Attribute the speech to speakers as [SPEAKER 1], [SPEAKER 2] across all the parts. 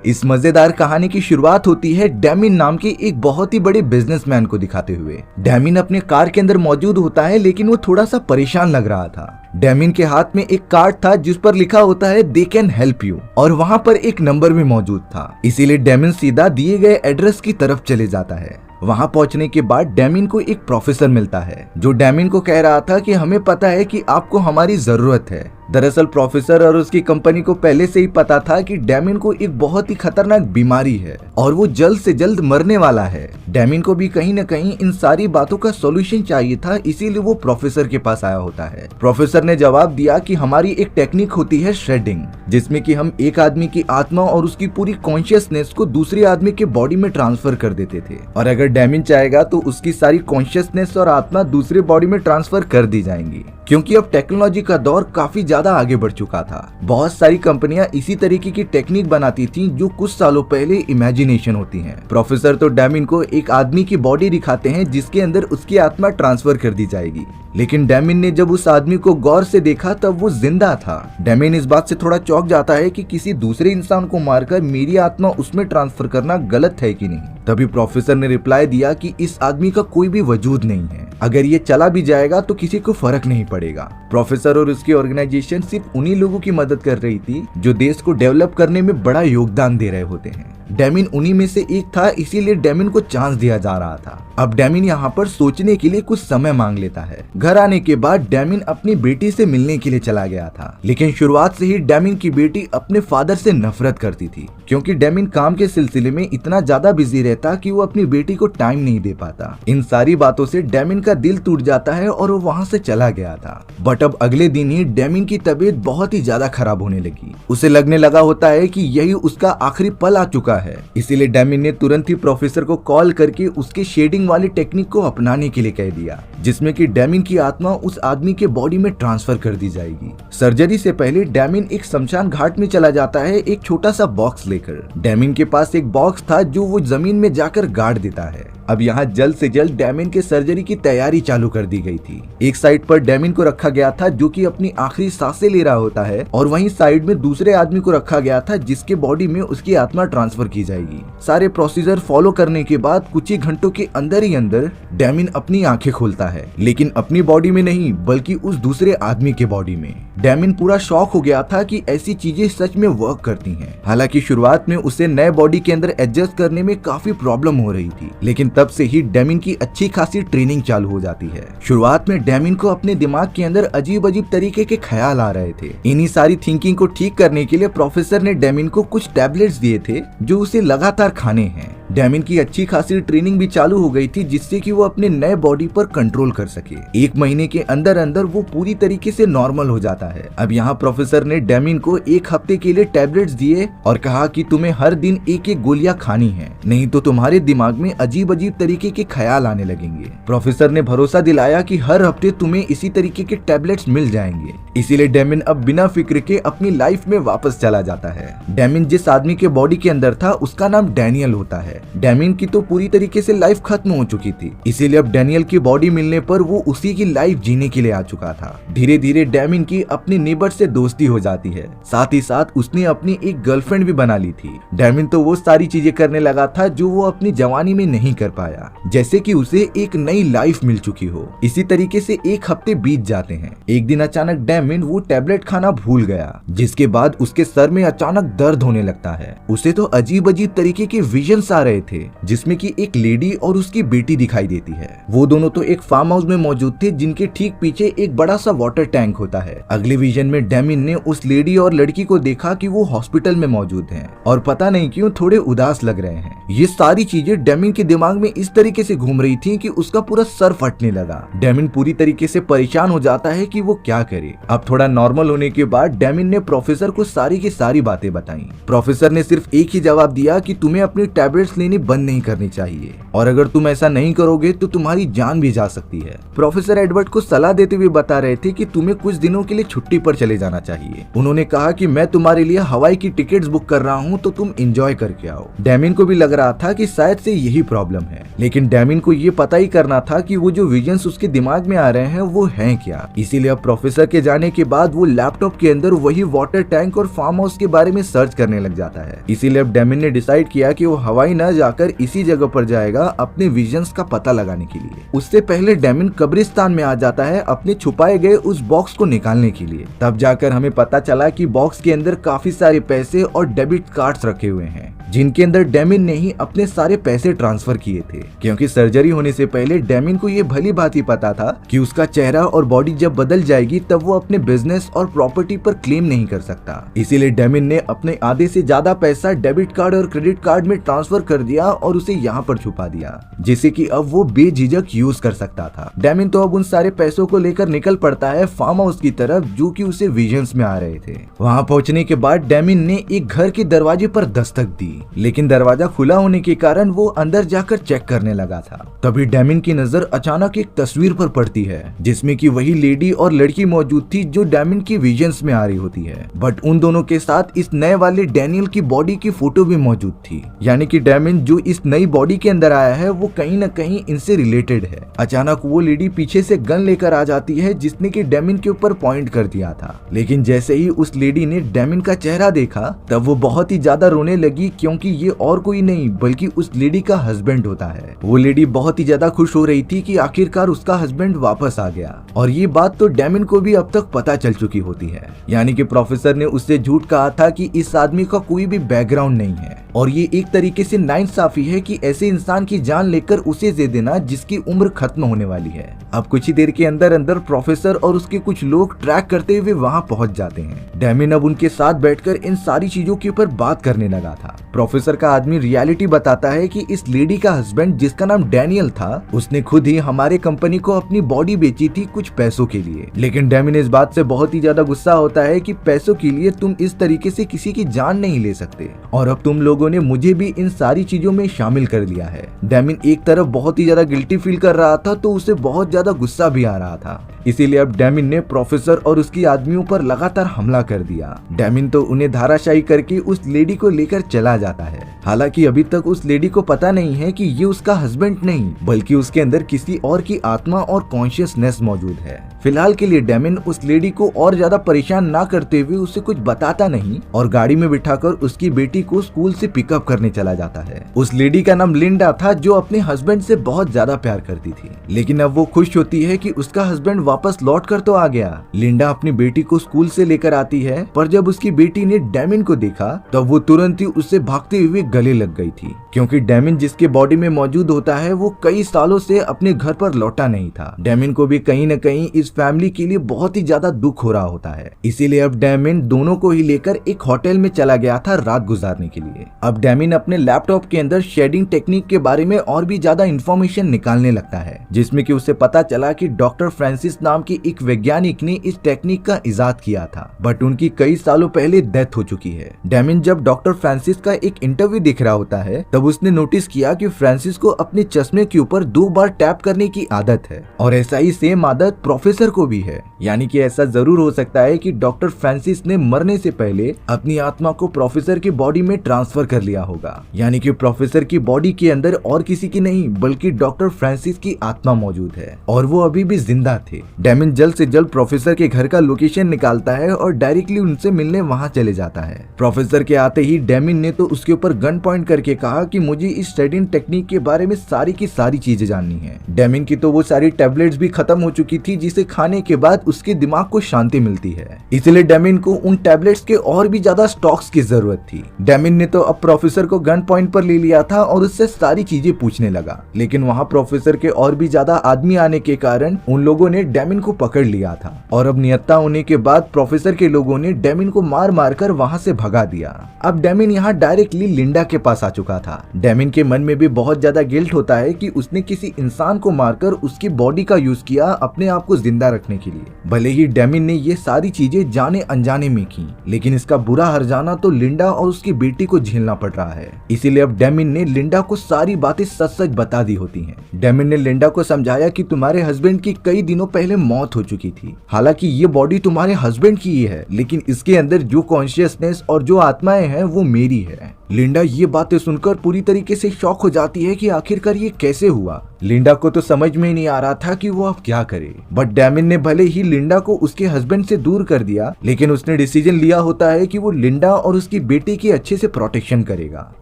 [SPEAKER 1] इस मजेदार कहानी की शुरुआत होती है डैमिन नाम के एक बहुत ही बड़े बिजनेसमैन को दिखाते हुए। डैमिन अपने कार के अंदर मौजूद होता है, लेकिन वो थोड़ा सा परेशान लग रहा था। डैमिन के हाथ में एक कार्ड था जिस पर लिखा होता है दे कैन हेल्प यू, और वहाँ पर एक नंबर भी मौजूद था। इसीलिए डैमिन सीधा दिए गए एड्रेस की तरफ चले जाता है। वहां पहुंचने के बाद डैमिन को एक प्रोफेसर मिलता है जो डैमिन को कह रहा था कि हमें पता है कि आपको हमारी जरूरत है। दरअसल प्रोफेसर और उसकी कंपनी को पहले से ही पता था कि डैमिन को एक बहुत ही खतरनाक बीमारी है और वो जल्द से जल्द मरने वाला है। डैमिन को भी कहीं न कहीं इन सारी बातों का सॉल्यूशन चाहिए था, इसीलिए वो प्रोफेसर के पास आया होता है। प्रोफेसर ने जवाब दिया कि हमारी एक टेक्निक होती है श्रेडिंग, जिसमें कि हम एक आदमी की आत्मा और उसकी पूरी कॉन्शियसनेस को दूसरे आदमी के बॉडी में ट्रांसफर कर देते थे, और अगर डैमिन चाहेगा तो उसकी सारी कॉन्शियसनेस और आत्मा दूसरे बॉडी में ट्रांसफर कर दी जाएंगी। क्योंकि अब टेक्नोलॉजी का दौर काफी ज्यादा आगे बढ़ चुका था। बहुत सारी कंपनियां इसी तरीके की टेक्निक बनाती थी जो कुछ सालों पहले इमेजिनेशन होती हैं। प्रोफेसर तो डैमिन को एक आदमी की बॉडी दिखाते हैं जिसके अंदर उसकी आत्मा ट्रांसफर कर दी जाएगी, लेकिन डैमिन ने जब उस आदमी को गौर से देखा तब वो जिंदा था। डैमिन इस बात से थोड़ा चौंक जाता है कि किसी दूसरे इंसान को मारकर मेरी आत्मा उसमें ट्रांसफर करना गलत है कि नहीं। तभी प्रोफेसर ने रिप्लाई दिया कि इस आदमी का कोई भी वजूद नहीं है, अगर ये चला भी जाएगा तो किसी को फर्क नहीं पड़ेगा। प्रोफेसर और उसकी ऑर्गेनाइजेशन सिर्फ उन्हीं लोगों की मदद कर रही थी जो देश को डेवलप करने में बड़ा योगदान दे रहे होते हैं। डैमिन उन्हीं में से एक था, इसीलिए डैमिन को चांस दिया जा रहा था। अब डैमिन यहाँ पर सोचने के लिए कुछ समय मांग लेता है। घर आने के बाद डैमिन अपनी बेटी से मिलने के लिए चला गया था, लेकिन शुरुआत से ही डैमिन की बेटी अपने फादर से नफरत करती थी, क्योंकि डैमिन काम के सिलसिले में इतना ज्यादा बिजी रहता कि वो अपनी बेटी को टाइम नहीं दे पाता। इन सारी बातों से डैमिन का दिल टूट जाता है और वो वहाँ से चला गया था। बट अब अगले दिन ही डैमिन की तबीयत बहुत ही ज्यादा खराब होने लगी। उसे लगने लगा होता है कि यही उसका आखिरी पल आ चुका है। इसीलिए डैमिन ने तुरंत ही प्रोफेसर को कॉल करके उसके शेडिंग वाली टेक्निक को अपनाने के लिए कह दिया, जिसमें कि डैमिन की आत्मा उस आदमी के बॉडी में ट्रांसफर कर दी जाएगी। सर्जरी से पहले डैमिन एक शमशान घाट में चला जाता है एक छोटा सा बॉक्स लेकर। डैमिन के पास एक बॉक्स था जो वो जमीन में जाकर गाड़ देता है। अब यहाँ जल्द से जल्द डैमिन के सर्जरी की तैयारी चालू कर दी गई थी। एक साइड पर डैमिन को रखा गया था जो कि अपनी आखिरी सांसें ले रहा होता है, और वहीं साइड में दूसरे आदमी को रखा गया था जिसके बॉडी में उसकी आत्मा ट्रांसफर की जाएगी। सारे प्रोसीजर फॉलो करने के बाद कुछ ही घंटों के अंदर ही अंदर डैमिन अपनी आंखें खोलता है, लेकिन अपनी बॉडी में नहीं बल्कि उस दूसरे आदमी के बॉडी में। डैमिन पूरा शॉक हो गया था कि ऐसी चीजें सच में वर्क करती हैं। हालांकि शुरुआत में उसे नए बॉडी के अंदर एडजस्ट करने में काफी प्रॉब्लम हो रही थी, लेकिन तब से ही डैमिन की अच्छी खासी ट्रेनिंग चालू हो जाती है। शुरुआत में डैमिन को अपने दिमाग के अंदर अजीब अजीब तरीके के ख्याल आ रहे थे। इन्हीं सारी थिंकिंग को ठीक करने के लिए प्रोफेसर ने डैमिन को कुछ टैबलेट्स दिए थे जो उसे लगातार खाने हैं। डैमिन की अच्छी खासी ट्रेनिंग भी चालू हो गई थी जिससे कि वो अपने नए बॉडी पर कंट्रोल कर सके। एक महीने के अंदर अंदर वो पूरी तरीके से नॉर्मल हो जाता है। अब यहाँ प्रोफेसर ने डैमिन को एक हफ्ते के लिए टैबलेट्स दिए और कहा कि तुम्हें हर दिन एक एक गोलियां खानी है, नहीं तो तुम्हारे दिमाग में अजीब अजीब तरीके के ख्याल आने लगेंगे। प्रोफेसर ने भरोसा दिलाया कि हर हफ्ते तुम्हें इसी तरीके के टैबलेट्स मिल जाएंगे। इसीलिए डैमिन अब बिना फिक्र के अपनी लाइफ में वापस चला जाता है। डैमिन जिस आदमी के बॉडी के अंदर था उसका नाम डैनियल होता है। डैमिन की तो पूरी तरीके से लाइफ खत्म हो चुकी थी, इसीलिए अब डैनियल की बॉडी मिलने पर वो उसी की लाइफ जीने के लिए आ चुका था। धीरे धीरे डैमिन की अपने नेबर से दोस्ती हो जाती है, साथ ही साथ उसने अपनी एक गर्लफ्रेंड भी बना ली थी। डैमिन तो वो सारी चीजें करने लगा था जो वो अपनी जवानी में नहीं कर पाया, जैसे कि उसे एक नई लाइफ मिल चुकी हो। इसी तरीके से एक हफ्ते बीत जाते हैं। एक दिन अचानक डैमिन वो टैबलेट खाना भूल गया, जिसके बाद उसके सर में अचानक दर्द होने लगता है। उसे तो अजीब अजीब तरीके के विजन्स आ रहे थे जिसमें कि एक लेडी और उसकी बेटी दिखाई देती है। वो दोनों तो एक फार्म हाउस में मौजूद थे जिनके ठीक पीछे एक बड़ा सा वाटर टैंक होता है। अगले विजन में डैमिन ने उस लेडी और लड़की को देखा कि वो हॉस्पिटल में मौजूद हैं और पता नहीं क्यों थोड़े उदास लग रहे हैं। ये सारी चीजें डैमिन के दिमाग में इस तरीके से घूम रही थी कि उसका पूरा सर फटने लगा। डैमिन पूरी तरीके से परेशान हो जाता है कि वो क्या करे। अब थोड़ा नॉर्मल होने के बाद डैमिन ने प्रोफेसर को सारी की सारी बातें बताई। प्रोफेसर ने सिर्फ एक ही जवाब दिया कि तुम्हें अपनी टैबलेट्स लेनी बंद नहीं करनी चाहिए, और अगर तुम ऐसा नहीं करोगे तो तुम्हारी जान भी जा सकती है। प्रोफेसर एडवर्ड को सलाह देते हुए बता रहे थे कि तुम्हें कुछ दिनों के लिए छुट्टी पर चले जाना चाहिए। उन्होंने कहा कि मैं तुम्हारे लिए हवाई की टिकट्स बुक कर रहा हूँ, तो तुम एंजॉय करके आओ। डेमिन को भी लग रहा था कि शायद से यही प्रॉब्लम है, लेकिन डेमिन को ये पता ही करना था कि वो जो विजन्स उसके दिमाग में आ रहे हैं वो हैं क्या। इसीलिए अब प्रोफेसर के जाने के बाद वो लैपटॉप के अंदर वही वाटर टैंक और फार्म हाउस के बारे में सर्च करने लग जाता है। इसीलिए अब डेमिन ने डिसाइड किया कि वो हवाई न जाकर इसी जगह पर जाएगा अपने विजन्स का पता लगाने के लिए। उससे पहले डेमिन कब्रिस्तान में आ जाता है अपने छुपाए गए उस बॉक्स को निकालने के लिए। तब जाकर हमें पता चला कि बॉक्स के अंदर काफी सारे पैसे और डेबिट कार्ड्स रखे हुए हैं, जिनके अंदर डेमिन ने ही अपने सारे पैसे ट्रांसफर किए थे, क्योंकि सर्जरी होने से पहले डेमिन को ये भली भांति पता था कि उसका चेहरा और बॉडी जब बदल जाएगी तब वो अपने बिजनेस और प्रॉपर्टी पर क्लेम नहीं कर सकता। इसीलिए डेमिन ने अपने आधे से ज्यादा पैसा डेबिट कार्ड और क्रेडिट कार्ड में ट्रांसफर कर दिया और उसे यहाँ पर छुपा दिया, जिसे कि अब वो बेझिझक यूज कर सकता था। डेमिन तो अब उन सारे पैसों को लेकर निकल पड़ता है फार्म हाउस की तरफ, जो कि उसे विजन्स में आ रहे थे। वहाँ पहुँचने के बाद डेमिन ने एक घर के दरवाजे पर दस्तक दी, लेकिन दरवाजा खुला होने के कारण वो अंदर जाकर चेक करने लगा था। तभी डेमिन की नजर अचानक एक तस्वीर पर पड़ती है, जिसमें कि वही लेडी और लड़की मौजूद थी जो डेमिन की विजन्स में आ रही होती है। बट उन दोनों के साथ इस नए वाले डैनियल की बॉडी की फोटो भी मौजूद थी, यानी कि डेमिन जो इस नई बॉडी के अंदर आया है वो कहीं न कहीं इनसे रिलेटेड है। अचानक वो लेडी पीछे से गन लेकर आ जाती है, जिसने कि डेमिन के ऊपर पॉइंट कर दिया था। लेकिन जैसे ही उस लेडी ने डेमिन का चेहरा देखा तब वो बहुत ही ज्यादा रोने लगी, क्योंकि ये और कोई नहीं बल्कि उस लेडी का हस्बैंड होता है। वो लेडी बहुत ही ज्यादा खुश हो रही थी कि आखिरकार उसका हस्बैंड वापस आ गया, और ये बात तो डेमिन को भी अब तक पता चल चुकी होती है। यानी कि प्रोफेसर ने उससे झूठ कहा था कि इस आदमी का कोई भी बैकग्राउंड नहीं है, और ये एक तरीके से नाइंसाफी है कि ऐसे इंसान की जान लेकर उसे दे देना जिसकी उम्र खत्म होने वाली है। अब कुछ ही देर के अंदर अंदर प्रोफेसर और उसके कुछ लोग ट्रैक करते हुए वहाँ पहुँच जाते हैं। डेमिन अब उनके साथ बैठकर इन सारी चीजों के ऊपर बात करने लगा था। प्रोफेसर का आदमी रियलिटी बताता है कि इस लेडी का हस्बैंड, जिसका नाम डैनियल था, उसने खुद ही हमारे कंपनी को अपनी बॉडी बेची थी कुछ पैसों के लिए। लेकिन डेमिन इस बात से बहुत ही ज्यादा गुस्सा होता है कि पैसों के लिए तुम इस तरीके से किसी की जान नहीं ले सकते, और अब तुम लोगों ने मुझे भी इन सारी चीजों में शामिल कर लिया है। डेमिन एक तरफ बहुत ही ज्यादा गिल्टी फील कर रहा था, तो उसे बहुत ज्यादा गुस्सा भी आ रहा था। इसीलिए अब डेमिन ने प्रोफेसर और उसकी आदमियों पर लगातार हमला कर दिया। डेमिन तो उन्हें धाराशायी करके उस लेडी को लेकर चला जाता है। हालांकि अभी तक उस लेडी को पता नहीं है कि ये उसका हस्बैंड नहीं, बल्कि उसके अंदर किसी और की आत्मा और कॉन्शियसनेस मौजूद है। फिलहाल के लिए डेमिन उस लेडी को और ज्यादा परेशान ना करते हुए उसे कुछ बताता नहीं, और गाड़ी में बिठाकर उसकी बेटी को स्कूल से पिकअप करने चला जाता है। उस लेडी का नाम लिंडा था, जो अपने हस्बैंड से बहुत ज्यादा प्यार करती थी। लेकिन अब वो खुश होती है कि उसका हस्बैंड वापस लौट कर तो आ गया। लिंडा अपनी बेटी को स्कूल से लेकर आती है, पर जब उसकी बेटी ने डेमिन को देखा तब वो तुरंत ही उससे भागते हुए गले लग गई थी, क्योंकि डेमिन जिसके बॉडी में मौजूद होता है वो कई सालों से अपने घर पर लौटा नहीं था। डेमिन को भी कहीं न कहीं इस फैमिली के लिए बहुत ही ज्यादा दुख हो रहा होता है। इसीलिए अब डेमिन दोनों को ही लेकर एक होटल में चला गया था रात गुजारने के लिए। अब डेमिन अपने लैपटॉप के अंदर शेडिंग टेक्निक के बारे में और भी ज्यादा इंफॉर्मेशन निकालने लगता है, जिसमें कि उसे पता चला कि डॉक्टर फ्रांसिस नाम की एक वैज्ञानिक ने इस टेक्निक का इजाद किया था, बट उनकी कई सालों पहले डेथ हो चुकी है। डेमिन जब डॉक्टर फ्रांसिस का एक इंटरव्यू देख रहा होता है तब उसने नोटिस किया कि फ्रांसिस को अपने चश्मे के ऊपर 2 बार टैप करने की आदत है, और ऐसा ही सेम आदत प्रोफेसर को भी है। यानी कि ऐसा जरूर हो सकता है कि डॉक्टर फ्रांसिस ने मरने से पहले अपनी आत्मा को प्रोफेसर की बॉडी में ट्रांसफर कर लिया होगा। यानी कि प्रोफेसर की बॉडी के अंदर और किसी की नहीं बल्कि डॉक्टर फ्रांसिस की आत्मा मौजूद है, और वो अभी भी जिंदा थे। डेमिन जल्द से जल्द प्रोफेसर के घर का लोकेशन निकालता है और डायरेक्टली उनसे मिलने वहाँ चले जाता है। प्रोफेसर के आते ही डेमिन ने तो उसके ऊपर गन पॉइंट करके कहा कि मुझे इस शेडिंग टेक्निक के बारे में सारी की सारी चीजें जाननी है। डेमिन की तो वो सारी टैबलेट्स भी खत्म हो चुकी थी, जिसे खाने के बाद उसके दिमाग को शांति मिलती है। इसलिए डेमिन को उन टैबलेट्स के और भी ज्यादा स्टॉक्स की जरूरत थी। डेमिन ने तो अब प्रोफेसर को गन पॉइंट पर ले लिया था और उससे सारी चीजें पूछने लगा, लेकिन वहाँ प्रोफेसर के और भी ज्यादा आदमी आने के कारण उन लोगों ने डेमिन को पकड़ लिया था और अब नियत्ता होने के बाद प्रोफेसर के लोगों ने डेमिन को मार मार कर वहाँ से भगा दिया। अब डेमिन यहाँ डायरेक्टली लिंडा के पास आ चुका था। डेमिन के मन में भी बहुत ज्यादा गिल्ट होता है कि उसने किसी इंसान को मारकर उसकी बॉडी का यूज किया अपने आप को जिंदा रखने के लिए। भले ही डेमिन ने ये सारी चीजें जाने अनजाने में की, लेकिन इसका बुरा हर्जाना तो लिंडा और उसकी बेटी को झेलना पड़ रहा है। इसीलिए अब डेमिन ने लिंडा को सारी बातें सच सच बता दी होती हैं। डेमिन ने लिंडा को समझाया कि तुम्हारे हस्बैंड की कई दिनों पहले मौत हो चुकी थी। हालांकि ये बॉडी तुम्हारे हस्बैंड की ही है, लेकिन इसके अंदर जो कॉन्शियसनेस और जो आत्माएं हैं वो मेरी है। लिंडा ये बातें सुनकर पूरी तरीके से शॉक हो जाती है कि आखिरकार ये कैसे हुआ। लिंडा को तो समझ में ही नहीं आ रहा था कि वो अब क्या करे। बट डेमिन ने भले ही लिंडा को उसके हस्बैंड से दूर कर दिया, लेकिन उसने डिसीजन लिया होता है कि वो लिंडा और उसकी बेटी की अच्छे से प्रोटेक्शन करेगा।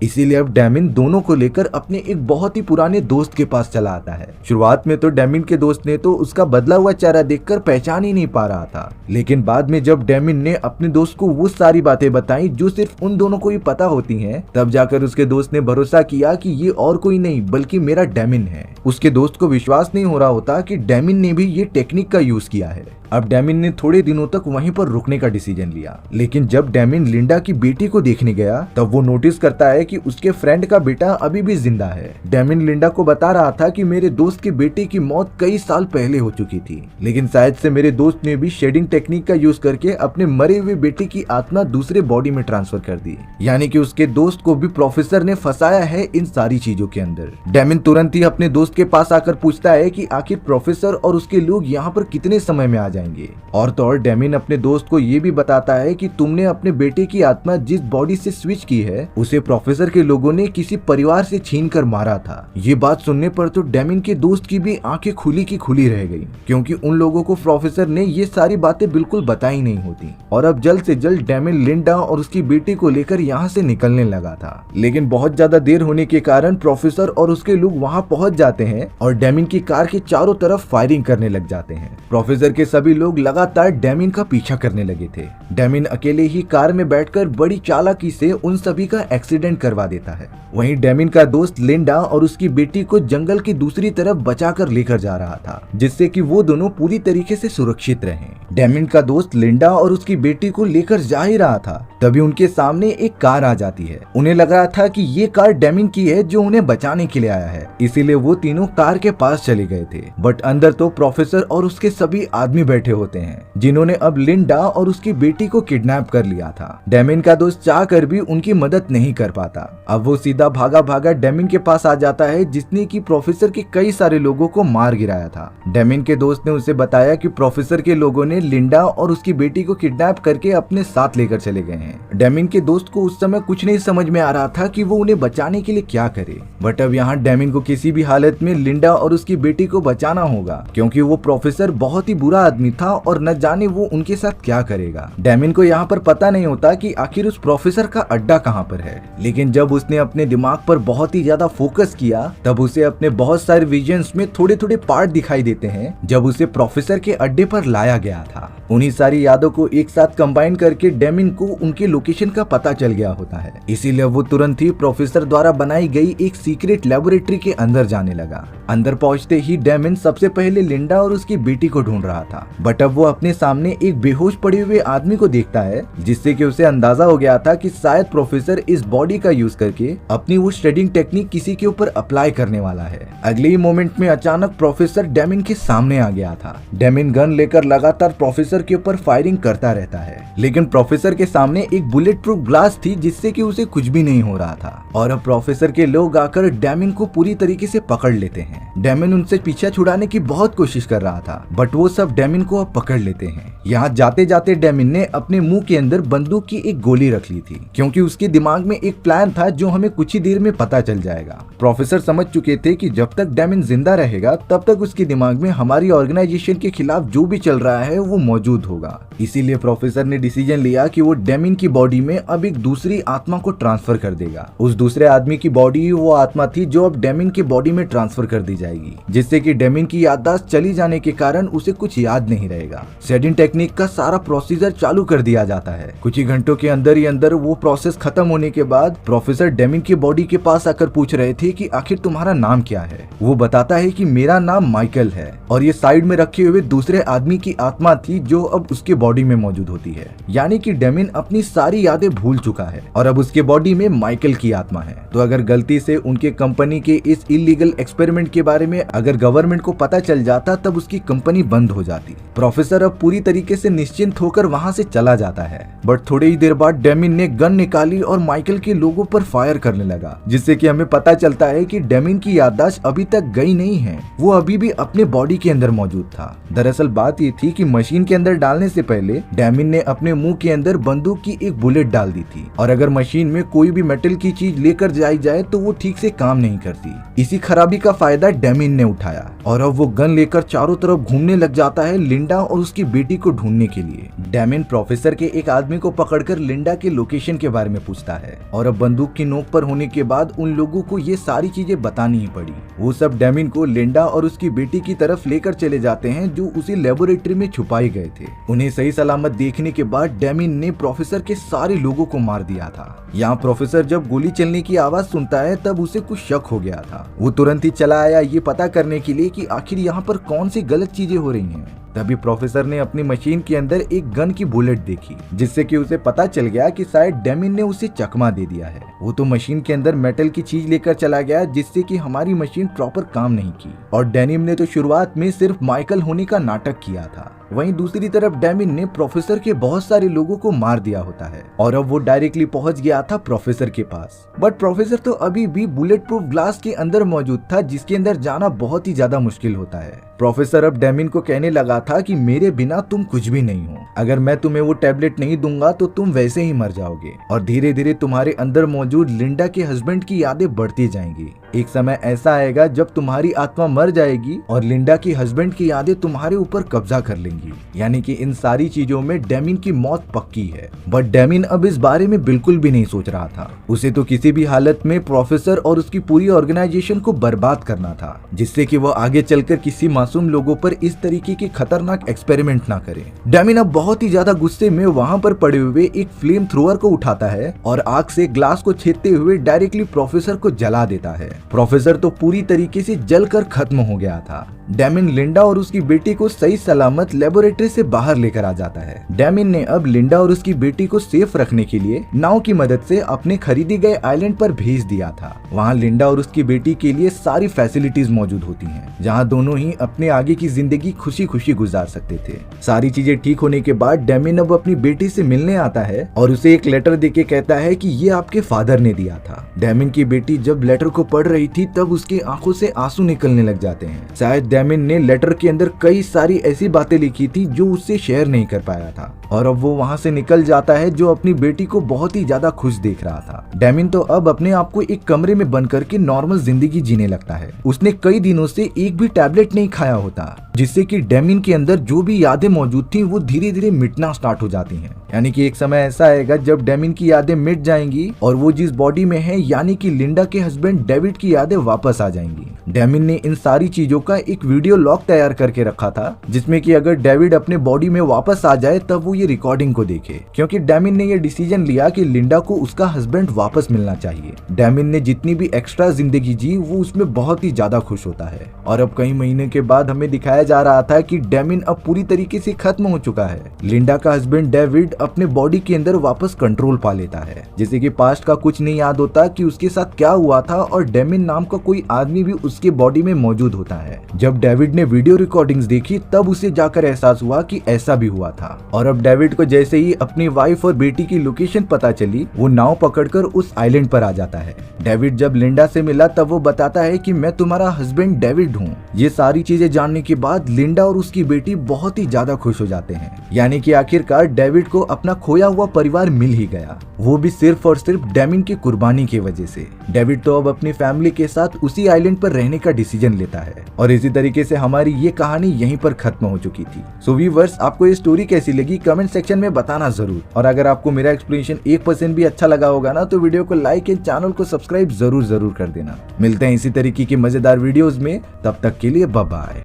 [SPEAKER 1] इसीलिए अब डेमिन दोनों को लेकर अपने एक बहुत ही पुराने दोस्त के पास चला आता है। शुरुआत में तो डेमिन के दोस्त ने तो उसका बदला हुआ चेहरा देखकर पहचान ही नहीं पा रहा था, लेकिन बाद में जब डेमिन ने अपने दोस्त को वो सारी बातें बताई जो सिर्फ उन दोनों को ही पता होती हैं, तब जाकर उसके दोस्त ने भरोसा किया कि ये और कोई नहीं बल्कि मेरा डेमिन है। उसके दोस्त को विश्वास नहीं हो रहा होता कि डेमिन ने भी ये टेक्निक का यूज किया है। अब डेमिन ने थोड़े दिनों तक वहीं पर रुकने का डिसीजन लिया, लेकिन जब डेमिन लिंडा की बेटी को देखने गया तब वो नोटिस करता है कि उसके फ्रेंड का बेटा अभी भी जिंदा है। डेमिन लिंडा को बता रहा था कि मेरे दोस्त के बेटे की मौत कई साल पहले हो चुकी थी, लेकिन शायद से मेरे दोस्त ने भी शेडिंग टेक्निक का यूज करके अपने मरे हुए बेटे की आत्मा दूसरे बॉडी में ट्रांसफर कर दी। यानी कि उसके दोस्त को भी प्रोफेसर ने फंसाया है इन सारी चीजों के अंदर। डेमिन तुरंत ही अपने दोस्त के पास आकर पूछता है कि आखिर प्रोफेसर और उसके लोग यहाँ पर कितने समय में आ जाएंगे। और तो और डेमिन अपने दोस्त को ये भी बताता है कि तुमने अपने बेटे की आत्मा जिस बॉडी से स्विच की है उसे प्रोफेसर के लोगों ने किसी परिवार से छीन कर मारा था। ये बात सुनने पर तो डेमिन के दोस्त की भी आंखें खुली की खुली रह गई, क्योंकि उन लोगों को प्रोफेसर ने ये सारी बातें बिल्कुल बताई नहीं होती। और अब जल्द से जल्द डेमिन लिंडा और उसकी बेटी को लेकर यहाँ से निकलने लगा था, लेकिन बहुत ज्यादा देर होने के कारण प्रोफेसर और उसके लोग वहाँ पहुँच जाते हैं और डेमिन की कार के चारों तरफ फायरिंग करने लग जाते हैं। प्रोफेसर के सभी लोग लगातार डेमिन का पीछा करने लगे थे। डेमिन अकेले ही कार में बैठकर बड़ी चालाकी से उन सभी का एक्सीडेंट करवा देता है। वहीं डेमिन का दोस्त लिंडा और उसकी बेटी को जंगल की दूसरी तरफ बचाकर लेकर जा रहा था, जिससे कि वो दोनों पूरी तरीके से सुरक्षित रहें। डेमिन का दोस्त लिंडा और उसकी बेटी को लेकर जा ही रहा था, तभी उनके सामने एक कार आ जाती है। उन्हें लग रहा था कि ये कार डेमिन की है जो उन्हें बचाने के लिए आया है, इसीलिए वो तीनों कार के पास चले गए थे। बट अंदर तो प्रोफेसर और उसके सभी आदमी बैठे होते हैं, जिन्होंने अब लिंडा और उसकी बेटी को किडनैप कर लिया था। डेमिन का दोस्त चाह कर भी उनकी मदद नहीं कर पाता। अब वो सीधा भागा भागा डेमिन के पास आ जाता है, जिसने कि प्रोफेसर के कई सारे लोगों को मार गिराया था। डेमिन के दोस्त ने उसे बताया कि प्रोफेसर के लोगों ने लिंडा और उसकी बेटी को किडनैप करके अपने साथ लेकर चले गए हैं। डेमिन के दोस्त को उस समय कुछ नहीं समझ में आ रहा था कि वो उन्हें बचाने के लिए क्या करे, बट अब यहाँ डेमिन को किसी भी हालत में लिंडा और उसकी बेटी को बचाना होगा, क्योंकि वो प्रोफेसर बहुत ही बुरा आदमी था और न जाने वो उनके साथ क्या करेगा। डेमिन को यहाँ पर पता नहीं होता कि आखिर उस प्रोफेसर का अड्डा कहाँ पर है, लेकिन जब उसने अपने दिमाग पर बहुत ही ज्यादा फोकस किया तब उसे अपने बहुत सारे विजन्स में थोड़े थोड़े पार्ट दिखाई देते हैं, जब उसे प्रोफेसर के अड्डे पर लाया गया था। उन्हीं सारी यादों को एक साथ कंबाइन करके डेमिन को उनके लोकेशन का पता चल गया होता है। इसीलिए वो तुरंत ही प्रोफेसर द्वारा बनाई गई एक सीक्रेट लेबोरेटरी के अंदर जाने लगा। अंदर पहुंचते ही डेमिन सबसे पहले लिंडा और उसकी बेटी को ढूंढ रहा था, बट अब वो अपने सामने एक बेहोश पड़े हुए आदमी को देखता है, जिससे कि उसे अंदाजा हो गया था कि शायद प्रोफेसर इस बॉडी का यूज करके अपनी वो शेडिंग टेक्निक किसी के ऊपर अप्लाई करने वाला है। अगले ही मोमेंट में अचानक प्रोफेसर डेमिन के सामने आ गया था। डेमिन गन लेकर लगातार प्रोफेसर के ऊपर फायरिंग करता रहता है, लेकिन प्रोफेसर के सामने एक बुलेट प्रूफ ग्लास थी, जिससे कि उसे कुछ भी नहीं हो रहा था। और अब प्रोफेसर के लोग आकर डेमिन को पूरी तरीके से पकड़ लेते हैं। डेमिन उनसे पीछा छुड़ाने की बहुत कोशिश कर रहा था, बट वो सब डेमिन को अब पकड़ लेते हैं। यहाँ जाते जाते डेमिन ने अपने मुंह के अंदर बंदूक की एक गोली रख ली थी, क्योंकि उसके दिमाग में एक प्लान था जो हमें कुछ ही देर में पता चल जाएगा। प्रोफेसर समझ चुके थे कि जब तक डेमिन जिंदा रहेगा तब तक उसके दिमाग में हमारी ऑर्गेनाइजेशन के खिलाफ जो भी चल रहा है वो मौजूद होगा। इसीलिए प्रोफेसर ने डिसीजन लिया कि वो डेमिन की बॉडी में अब एक दूसरी आत्मा को ट्रांसफर कर देगा। उस दूसरे आदमी की बॉडी वो आत्मा थी जो अब डेमिन की बॉडी में ट्रांसफर कर दी जाएगी। जाएगी, जिससे कि डेमिन की याददाश्त चली जाने के कारण उसे कुछ याद नहीं रहेगा। शेडिंग टेक्निक का सारा प्रोसीजर चालू कर दिया जाता है। कुछ ही घंटों के अंदर ही अंदर वो प्रोसेस खत्म होने के बाद प्रोफेसर डेमिन की बॉडी के पास आकर पूछ रहे थे कि आखिर तुम्हारा नाम क्या है। वो बताता है कि मेरा नाम माइकल है, और ये साइड में रखे हुए दूसरे आदमी की आत्मा थी जो अब उसके बॉडी में मौजूद होती है। यानी कि डेमिन अपनी सारी यादें भूल चुका है और अब उसके बॉडी में माइकल की आत्मा है। तो अगर गलती से उनके कंपनी के इस इलीगल एक्सपेरिमेंट के बारे में अगर गवर्नमेंट को पता चल जाता तब उसकी कंपनी बंद हो जाती। प्रोफेसर अब पूरी तरीके से निश्चिंत होकर वहां से चला जाता है, बट थोड़ी ही देर बाद डेमिन ने गन निकाली और माइकल के लोगों पर फायर करने लगा, जिससे कि हमें पता चलता है कि डेमिन की याददाश्त अभी तक गई नहीं है, वो अभी भी अपने बॉडी के अंदर मौजूद था। दरअसल बात ये थी कि मशीन के अंदर डालने से पहले डेमिन ने अपने मुंह के अंदर बंदूक की एक बुलेट डाल दी थी, और अगर मशीन में कोई भी मेटल की चीज लेकर जाई जाए तो वो ठीक से काम नहीं करती। इसी खराबी का फायदा डेमिन ने उठाया और अब वो गन लेकर चारों तरफ घूमने लग जाता है लिंडा और उसकी बेटी को ढूंढने के लिए। डेमिन प्रोफेसर के एक आदमी को पकड़कर लिंडा के लोकेशन के बारे में पूछता है, और अब बंदूक की नोक पर होने के बाद उन लोगों को ये सारी चीजें बतानी ही पड़ी। वो सब डेमिन को लिंडा और उसकी बेटी की तरफ लेकर चले जाते हैं जो उसी लेबोरेटरी में छुपाए गए थे। उन्हें सही सलामत देखने के बाद डेमिन ने प्रोफेसर के सारे लोगों को मार दिया था। यहाँ प्रोफेसर जब गोली चलने की आवाज सुनता है तब उसे कुछ शक हो गया था। वो तुरंत ही चला आया ये पता करने के लिए कि आखिर यहाँ पर कौन सी गलत चीजें हो रही हैं। तभी प्रोफेसर ने अपनी मशीन के अंदर एक गन की बुलेट देखी, जिससे कि उसे पता चल गया कि शायद डेमिन ने उसे चकमा दे दिया है। वो तो मशीन के अंदर मेटल की चीज लेकर चला गया, जिससे कि हमारी मशीन प्रॉपर काम नहीं की, और डेनिम ने तो शुरुआत में सिर्फ माइकल होने का नाटक किया था। वहीं दूसरी तरफ डेमिन ने प्रोफेसर के बहुत सारे लोगों को मार दिया होता है, और अब वो डायरेक्टली पहुंच गया था प्रोफेसर के पास। बट प्रोफेसर तो अभी भी बुलेट प्रूफ ग्लास के अंदर मौजूद था, जिसके अंदर जाना बहुत ही ज्यादा मुश्किल होता है। प्रोफेसर अब डेमिन को कहने लगा था कि मेरे बिना तुम कुछ भी नहीं हो, अगर मैं तुम्हें वो टैबलेट नहीं दूंगा तो तुम वैसे ही मर जाओगे, और धीरे धीरे तुम्हारे अंदर मौजूद लिंडा के हस्बैंड की यादें बढ़ती जाएंगी। एक समय ऐसा आएगा जब तुम्हारी आत्मा मर जाएगी और लिंडा की हस्बैंड की यादें तुम्हारे ऊपर कब्जा कर लेंगी। यानी कि इन सारी चीजों में डेमिन की मौत पक्की है। बट डेमिन अब इस बारे में बिल्कुल भी नहीं सोच रहा था। उसे तो किसी भी हालत में प्रोफेसर और उसकी पूरी ऑर्गेनाइजेशन को बर्बाद करना था, जिससे कि वो आगे चलकर किसी मासूम लोगों पर इस तरीके के खतरनाक एक्सपेरिमेंट ना करे। डेमिन अब बहुत ही ज्यादा गुस्से में वहां पर पड़े हुए एक फ्लेम थ्रोअर को उठाता है और आग से ग्लास को छेदते हुए डायरेक्टली प्रोफेसर को जला देता है। प्रोफेसर तो पूरी तरीके से जलकर खत्म हो गया था। डेमिन लिंडा और उसकी बेटी को सही सलामत लेबोरेटरी से बाहर लेकर आ जाता है। डेमिन ने अब लिंडा और उसकी बेटी को सेफ रखने के लिए नाव की मदद से अपने खरीदे गए आइलैंड पर भेज दिया था। वहाँ लिंडा और उसकी बेटी के लिए सारी फैसिलिटीज मौजूद होती हैं, जहाँ दोनों ही अपने आगे की जिंदगी खुशी खुशी गुजार सकते थे। सारी चीजें ठीक होने के बाद डेमिन अब अपनी बेटी से मिलने आता है और उसे एक लेटर देके कहता है कि ये आपके फादर ने दिया था। डेमिन की बेटी जब लेटर को पढ़ रही थी तब उसकी आंखों से आंसू निकलने लग जाते हैं। शायद डेमिन ने लेटर के अंदर कई सारी ऐसी बातें लिखी थी जो उससे शेयर नहीं कर पाया था, और अब वो वहाँ से निकल जाता है जो अपनी बेटी को बहुत ही ज्यादा खुश देख रहा था। डेमिन तो अब अपने आप को एक कमरे में बंद करके नॉर्मल जिंदगी जीने लगता है। उसने कई दिनों से एक भी टैबलेट नहीं खाया होता, जिससे कि डेमिन के अंदर जो भी यादें मौजूद थी वो धीरे धीरे मिटना स्टार्ट हो जाती हैं। यानी कि एक समय ऐसा आएगा जब डेमिन की यादें मिट जाएंगी और वो जिस बॉडी में है यानी कि लिंडा के हस्बैंड डेविड की यादें वापस आ जाएंगी। डेमिन ने इन सारी चीजों का एक वीडियो लॉग तैयार करके रखा था, जिसमें कि अगर डेविड अपने बॉडी में वापस आ जाए तब वो ये रिकॉर्डिंग को देखे, क्योंकि डेमिन ने ये डिसीजन लिया कि लिंडा को उसका हस्बैंड वापस मिलना चाहिए। डेमिन ने जितनी भी एक्स्ट्रा जिंदगी जी वो उसमें बहुत ही ज्यादा खुश होता है, और अब कई महीने के बाद हमें दिखाया जा रहा था कि डेमिन अब पूरी तरीके से खत्म हो चुका है। लिंडा का हस्बैंड डेविड अपने बॉडी के अंदर वापस कंट्रोल पा लेता है, जैसे कि पास्ट का कुछ नहीं याद होता कि उसके साथ क्या हुआ था, और डेमिन नाम का कोई आदमी भी उसके बॉडी में मौजूद होता है। जब डेविड ने वीडियो रिकॉर्डिंग्स देखी तब उसे जाकर एहसास हुआ कि ऐसा भी हुआ था, और अब डेविड को जैसे ही अपनी वाइफ और बेटी की लोकेशन पता चली वो नाव पकड़कर उस आइलैंड पर आ जाता है। डेविड जब लिंडा से मिला तब वो बताता है कि मैं तुम्हारा हस्बैंड डेविड हूँ। ये सारी चीजें जानने के बाद लिंडा और उसकी बेटी बहुत ही ज्यादा खुश हो जाते हैं, यानी कि आखिरकार डेविड को अपना खोया हुआ परिवार मिल ही गया, वो भी सिर्फ और सिर्फ डेमिन की कुर्बानी की वजह से। डेविड तो अब अपनी फैमिली के साथ उसी आइलैंड पर रहने का डिसीजन लेता है, और इसी तरीके से हमारी ये कहानी यहीं पर खत्म हो चुकी थी। थी। सो व्यूअर्स, आपको ये स्टोरी कैसी लगी कमेंट सेक्शन में बताना जरूर। और अगर आपको मेरा एक्सप्लेनेशन 1% भी अच्छा लगा होगा ना, तो वीडियो को लाइक एंड चैनल को सब्सक्राइब जरूर कर देना। मिलते हैं इसी तरीके की मजेदार वीडियोस में, तब तक के लिए बाय बाय।